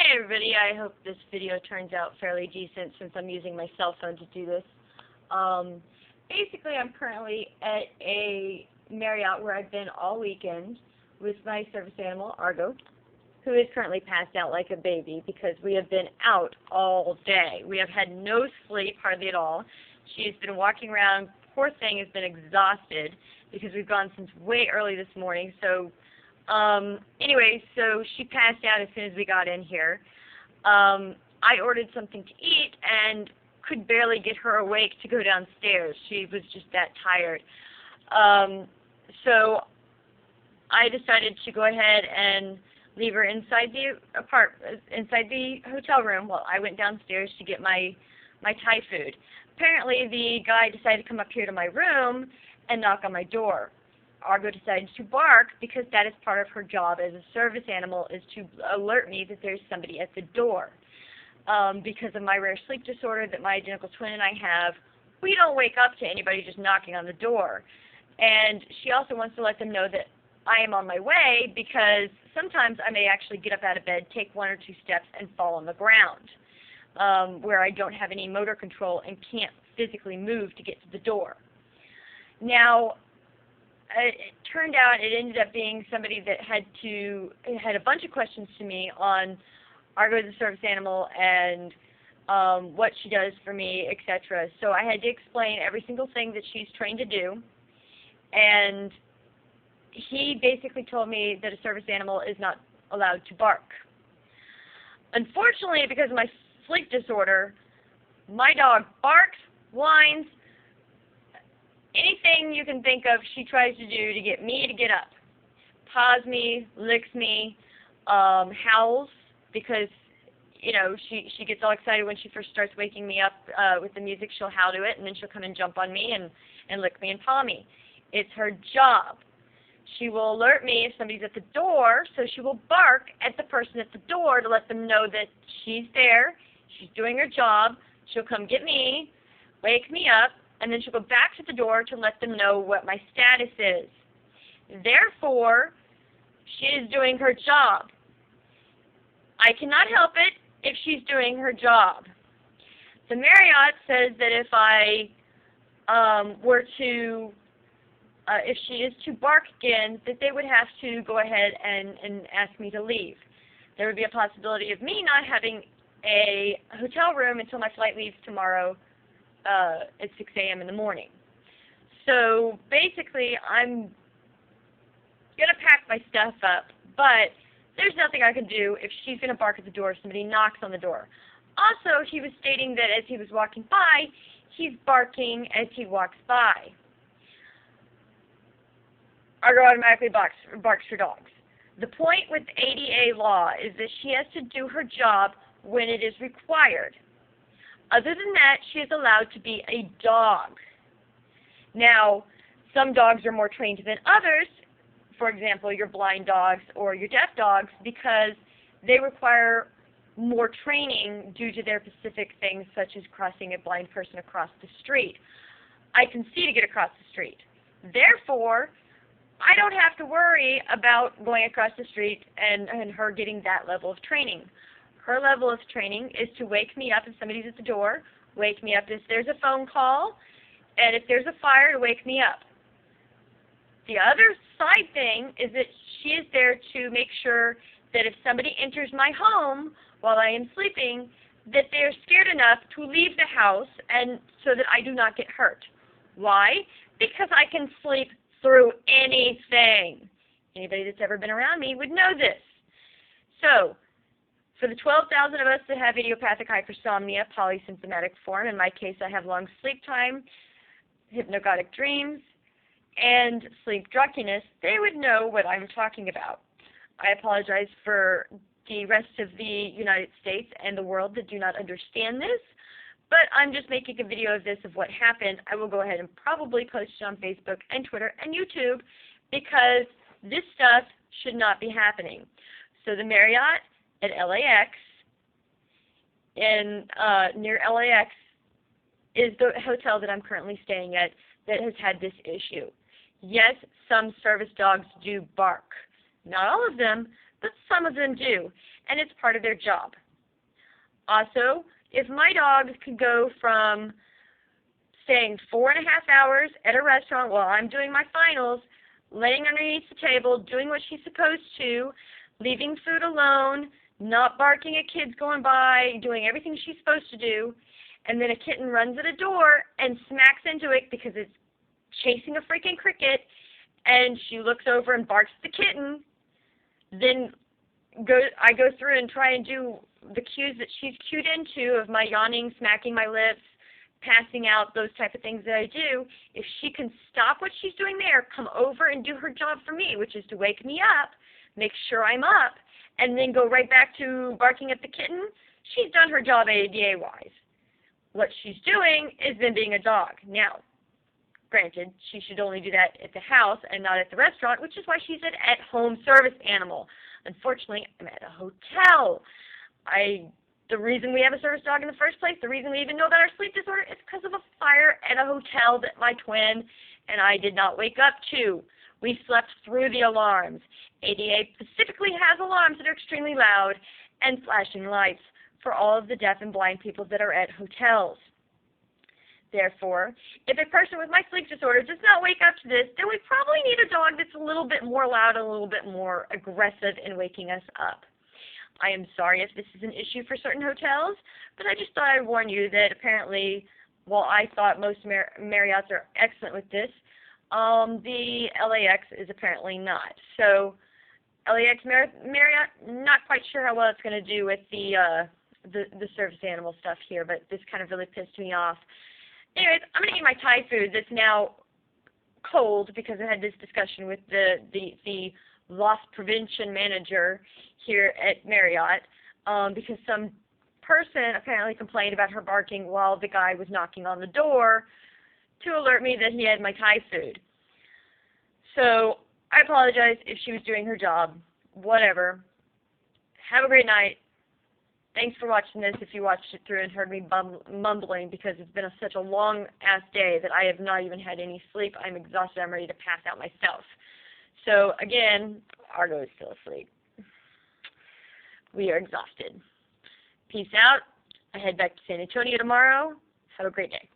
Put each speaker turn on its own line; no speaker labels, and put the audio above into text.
Hey everybody, I hope this video turns out fairly decent since I'm using my cell phone to do this. Basically, I'm currently at a Marriott where I've been all weekend with my service animal, Argo, who is currently passed out like a baby because we have been out all day. We have had no sleep, hardly at all. She's been walking around. Poor thing has been exhausted because we've gone since way early this morning. Anyway, so she passed out as soon as we got in here. I ordered something to eat and could barely get her awake to go downstairs. She was just that tired. So I decided to go ahead and leave her inside the hotel room while I went downstairs to get my Thai food. Apparently, the guy decided to come up here to my room and knock on my door. Argo decided to bark because that is part of her job as a service animal, is to alert me that there's somebody at the door. Because of my rare sleep disorder that my identical twin and I have, we don't wake up to anybody just knocking on the door. And she also wants to let them know that I am on my way because sometimes I may actually get up out of bed, take one or two steps, and fall on the ground, where I don't have any motor control and can't physically move to get to the door. Now, it turned out it ended up being somebody that had a bunch of questions to me on Argo as a service animal and what she does for me, etc. So I had to explain every single thing that she's trained to do, and he basically told me that a service animal is not allowed to bark. Unfortunately, because of my sleep disorder, my dog barks, whines, anything you can think of she tries to do to get me to get up. Paws me, licks me, howls, because, you know, she gets all excited when she first starts waking me up with the music. She'll howl to it, and then she'll come and jump on me and lick me and paw me. It's her job. She will alert me if somebody's at the door, so she will bark at the person at the door to let them know that she's there, she's doing her job. She'll come get me, wake me up, and then she'll go back to the door to let them know what my status is. Therefore, she is doing her job. I cannot help it if she's doing her job. The Marriott says that if I if she is to bark again, that they would have to go ahead and ask me to leave. There would be a possibility of me not having a hotel room until my flight leaves tomorrow at 6 a.m. in the morning. So basically, I'm going to pack my stuff up, but there's nothing I can do if she's going to bark at the door if somebody knocks on the door. Also, he was stating that as he was walking by, he's barking as he walks by. Argo automatically barks for dogs. The point with ADA law is that she has to do her job when it is required. Other than that, she is allowed to be a dog. Now, some dogs are more trained than others, for example, your blind dogs or your deaf dogs, because they require more training due to their specific things, such as crossing a blind person across the street. I can see to get across the street. Therefore, I don't have to worry about going across the street and her getting that level of training. Her level of training is to wake me up if somebody's at the door, wake me up if there's a phone call, and if there's a fire, to wake me up. The other side thing is that she is there to make sure that if somebody enters my home while I am sleeping, that they're scared enough to leave the house and so that I do not get hurt. Why? Because I can sleep through anything. Anybody that's ever been around me would know this. So, for the 12,000 of us that have idiopathic hypersomnia, polysymptomatic form, in my case I have long sleep time, hypnagogic dreams, and sleep drunkiness, they would know what I'm talking about. I apologize for the rest of the United States and the world that do not understand this, but I'm just making a video of this, of what happened. I will go ahead and probably post it on Facebook and Twitter and YouTube because this stuff should not be happening. So the Marriott at LAX, near LAX, is the hotel that I'm currently staying at that has had this issue. Yes, some service dogs do bark. Not all of them, but some of them do, and it's part of their job. Also, if my dog could go from staying 4.5 hours at a restaurant while I'm doing my finals, laying underneath the table, doing what she's supposed to, leaving food alone, not barking at kids going by, doing everything she's supposed to do, and then a kitten runs at a door and smacks into it because it's chasing a freaking cricket, and she looks over and barks at the kitten, then I go through and try and do the cues that she's cued into of my yawning, smacking my lips, passing out, those type of things that I do. If she can stop what she's doing there, come over and do her job for me, which is to wake me up, make sure I'm up, and then go right back to barking at the kitten, she's done her job ADA-wise. What she's doing is then being a dog. Now, granted, she should only do that at the house and not at the restaurant, which is why she's an at-home service animal. Unfortunately, I'm at a hotel. The reason we have a service dog in the first place, the reason we even know about our sleep disorder, is because of a fire at a hotel that my twin and I did not wake up to. We slept through the alarms. ADA specifically has alarms that are extremely loud and flashing lights for all of the deaf and blind people that are at hotels. Therefore, if a person with my sleep disorder does not wake up to this, then we probably need a dog that's a little bit more loud and a little bit more aggressive in waking us up. I am sorry if this is an issue for certain hotels, but I just thought I'd warn you that apparently, while I thought most Marriotts are excellent with this, the LAX is apparently not. So, LAX Marriott, not quite sure how well it's going to do with the service animal stuff here, but this kind of really pissed me off. Anyways, I'm going to eat my Thai food that's now cold because I had this discussion with the loss prevention manager here at Marriott because some person apparently complained about her barking while the guy was knocking on the door to alert me that he had my Thai food. So I apologize if she was doing her job. Whatever. Have a great night. Thanks for watching this if you watched it through and heard me mumbling because it's been such a long-ass day that I have not even had any sleep. I'm exhausted. I'm ready to pass out myself. So, again, Argo is still asleep. We are exhausted. Peace out. I head back to San Antonio tomorrow. Have a great day.